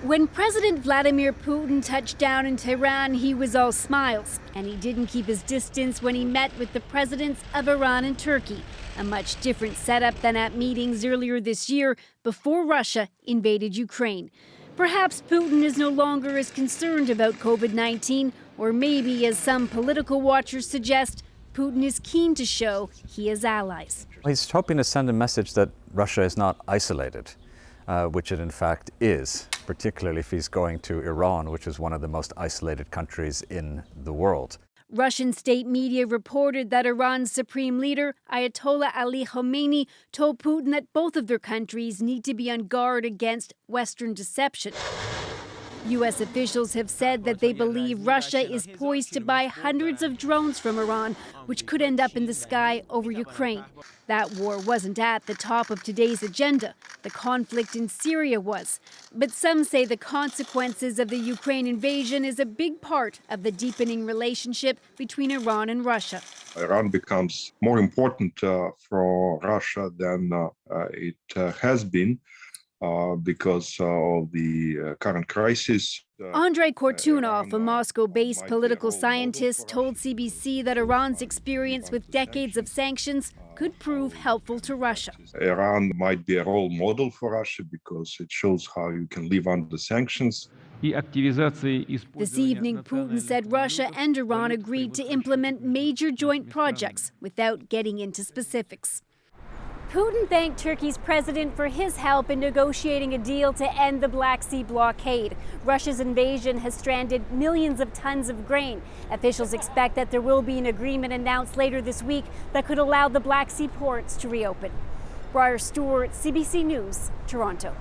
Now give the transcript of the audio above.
When President Vladimir Putin touched down in Tehran, he was all smiles, and he didn't keep his distance when he met with the presidents of Iran and Turkey, a much different setup than at meetings earlier this year before Russia invaded Ukraine. Perhaps Putin is no longer as concerned about COVID-19, or maybe, as some political watchers suggest, Putin is keen to show he has allies. He's hoping to send a message that Russia is not isolated, which it in fact is, particularly if he's going to Iran, which is one of the most isolated countries in the world. Russian state media reported that Iran's supreme leader, Ayatollah Ali Khamenei, told Putin that both of their countries need to be on guard against Western deception. U.S. officials have said that they believe Russia is poised to buy hundreds of drones from Iran, which could end up in the sky over Ukraine. That war wasn't at the top of today's agenda. The conflict in Syria was. But some say the consequences of the Ukraine invasion is a big part of the deepening relationship between Iran and Russia. Iran becomes more important for Russia than it has been. Because of the current crisis. Andrei Kortunov, a Moscow-based political scientist, told CBC that Iran's experience with decades of sanctions could prove helpful to Russia. Iran might be a role model for Russia because it shows how you can live under sanctions. This evening, Putin said Russia and Iran agreed to implement major joint projects without getting into specifics. Putin thanked Turkey's president for his help in negotiating a deal to end the Black Sea blockade. Russia's invasion has stranded millions of tons of grain. Officials expect that there will be an agreement announced later this week that could allow the Black Sea ports to reopen. Briar Stewart, CBC News, Toronto.